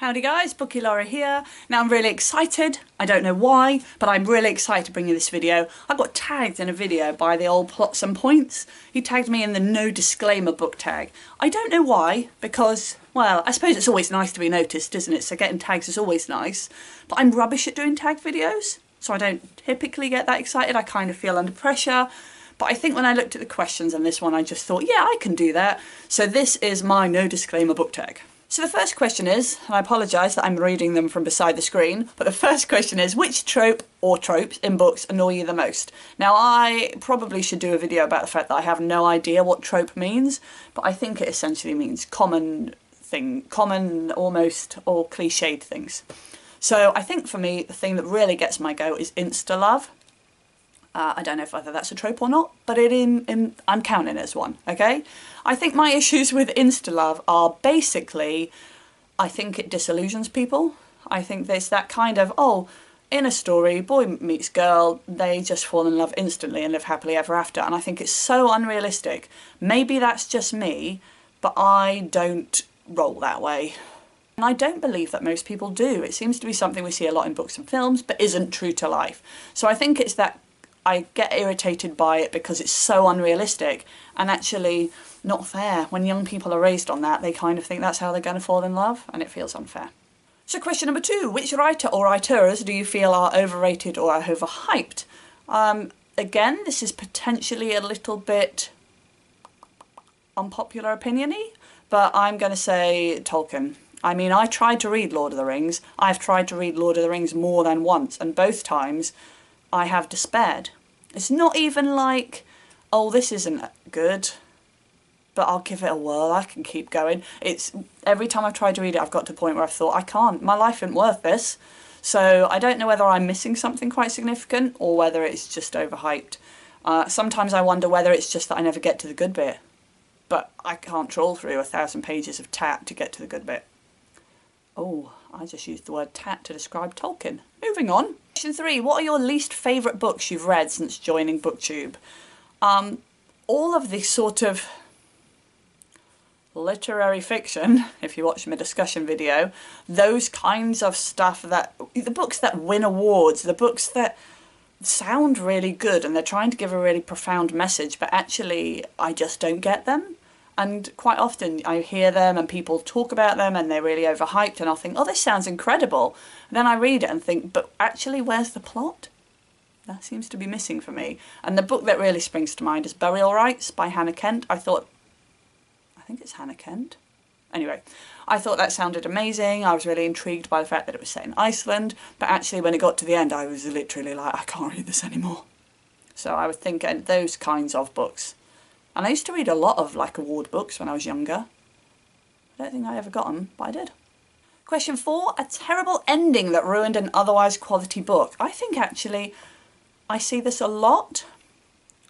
Howdy guys, Bookie Laura here. Now I'm really excited, I don't know why, but I'm really excited to bring you this video. I got tagged in a video by the old Plots and Points. He tagged me in the no disclaimer book tag. I don't know why, because, well, I suppose it's always nice to be noticed, isn't it? So getting tags is always nice. But I'm rubbish at doing tag videos, so I don't typically get that excited. I kind of feel under pressure. But I think when I looked at the questions on this one, I just thought, yeah, I can do that. So this is my no disclaimer book tag. So the first question is, and I apologise that I'm reading them from beside the screen, but the first question is, which trope or tropes in books annoy you the most? Now I probably should do a video about the fact that I have no idea what trope means, but I think it essentially means common almost, or cliched things. So I think for me, the thing that really gets my go is insta-love. I don't know if either that's a trope or not, but I'm counting it as one, okay? I think my issues with insta-love are basically, I think it disillusions people. I think there's that kind of, oh, in a story, boy meets girl, they just fall in love instantly and live happily ever after, and I think it's so unrealistic. Maybe that's just me, but I don't roll that way. And I don't believe that most people do. It seems to be something we see a lot in books and films, but isn't true to life. So I think it's that I get irritated by it because it's so unrealistic and actually not fair. When young people are raised on that, they kind of think that's how they're going to fall in love, and it feels unfair. So question number 2, which writer or writers do you feel are overrated or are overhyped? Again, this is potentially a little bit unpopular opinion-y, but I'm going to say Tolkien. I mean, I tried to read Lord of the Rings. I've tried to read Lord of the Rings more than once, and both times I have despaired. It's not even like, oh, this isn't good, but I'll give it a whirl, I can keep going. It's every time I've tried to read it, I've got to a point where I've thought, I can't, my life isn't worth this. So I don't know whether I'm missing something quite significant or whether it's just overhyped. Sometimes I wonder whether it's just that I never get to the good bit, but I can't trawl through 1,000 pages of tat to get to the good bit. Oh, I just used the word tat to describe Tolkien. Moving on. Question 3. What are your least favourite books you've read since joining BookTube? All of this sort of literary fiction, if you watch my discussion video, those kinds of stuff, that the books that win awards, the books that sound really good and they're trying to give a really profound message, but actually I just don't get them. And quite often I hear them and people talk about them and they're really overhyped and I'll think, oh, this sounds incredible. And then I read it and think, but actually where's the plot? That seems to be missing for me. And the book that really springs to mind is Burial Rites by Hannah Kent. I think it's Hannah Kent. Anyway, I thought that sounded amazing. I was really intrigued by the fact that it was set in Iceland. But actually when it got to the end, I was literally like, I can't read this anymore. So I would think those kinds of books. And I used to read a lot of award books when I was younger. I don't think I ever got them, but I did. Question 4, a terrible ending that ruined an otherwise quality book. I think actually I see this a lot.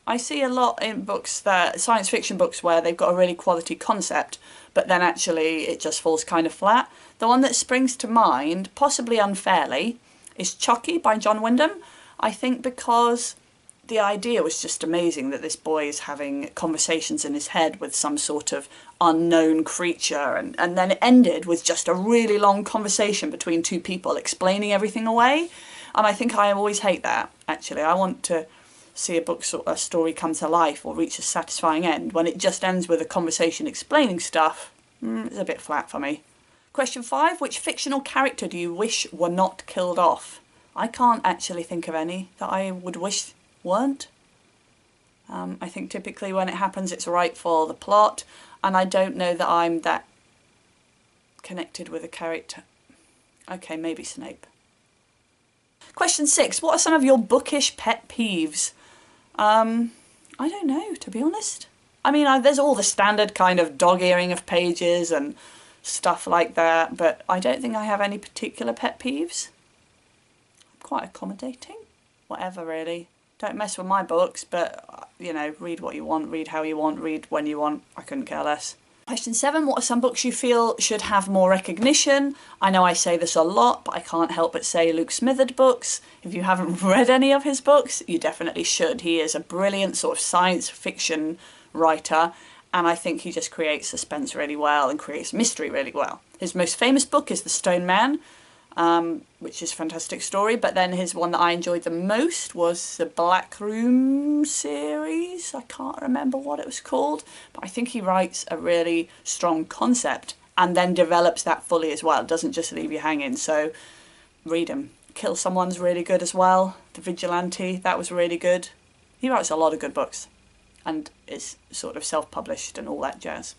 I see a lot in books, science fiction books, where they've got a really quality concept, but then actually it just falls kind of flat. The one that springs to mind, possibly unfairly, is Chucky by John Wyndham. I think because the idea was just amazing that this boy is having conversations in his head with some sort of unknown creature, and then it ended with just a really long conversation between two people explaining everything away. And I think I always hate that, actually. I want to see a story come to life or reach a satisfying end. When it just ends with a conversation explaining stuff, it's a bit flat for me. Question 5, which fictional character do you wish were not killed off? I can't actually think of any that I would wish weren't. I think typically when it happens it's right for the plot, and I don't know that I'm that connected with a character. Okay, maybe Snape. Question 6, what are some of your bookish pet peeves? I don't know, to be honest. I mean, there's all the standard kind of dog-earing of pages and stuff like that, but I don't think I have any particular pet peeves. I'm quite accommodating. Whatever, really. Don't mess with my books, but, you know, read what you want, read how you want, read when you want. I couldn't care less. Question 7, what are some books you feel should have more recognition? I know I say this a lot, but I can't help but say Luke Smitherd books. If you haven't read any of his books, you definitely should. He is a brilliant sort of science fiction writer, and I think he just creates suspense really well and creates mystery really well. His most famous book is The Stone Man, which is a fantastic story, but then his one that I enjoyed the most was the Black Room series. I can't remember what it was called, but I think he writes a really strong concept and then develops that fully as well. It doesn't just leave you hanging, so read him. Kill Someone's really good as well. The Vigilante, that was really good. He writes a lot of good books and is sort of self-published and all that jazz.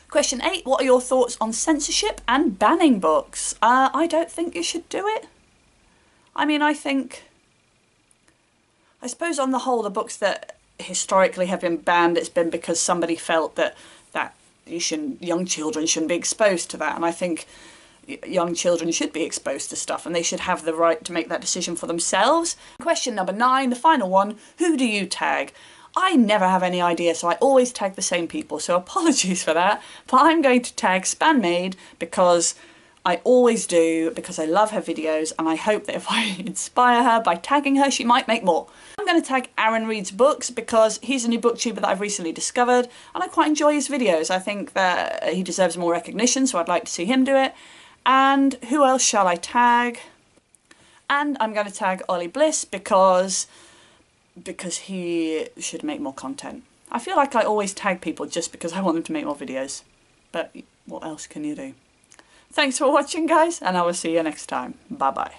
Question 8, what are your thoughts on censorship and banning books? I don't think you should do it. I mean, I suppose on the whole, the books that historically have been banned, it's been because somebody felt that young children shouldn't be exposed to that. And I think young children should be exposed to stuff and they should have the right to make that decision for themselves. Question number 9, the final one, who do you tag? I never have any idea, so I always tag the same people, so apologies for that, but I'm going to tag Spanmaid because I always do, because I love her videos, and I hope that if I inspire her by tagging her, she might make more. I'm going to tag Aaron Reed's books because he's a new booktuber that I've recently discovered, and I quite enjoy his videos. I think that he deserves more recognition, so I'd like to see him do it. And who else shall I tag? And I'm going to tag Ollie Bliss because he should make more content. I feel like I always tag people just because I want them to make more videos. But what else can you do? Thanks for watching, guys, and I will see you next time. Bye bye.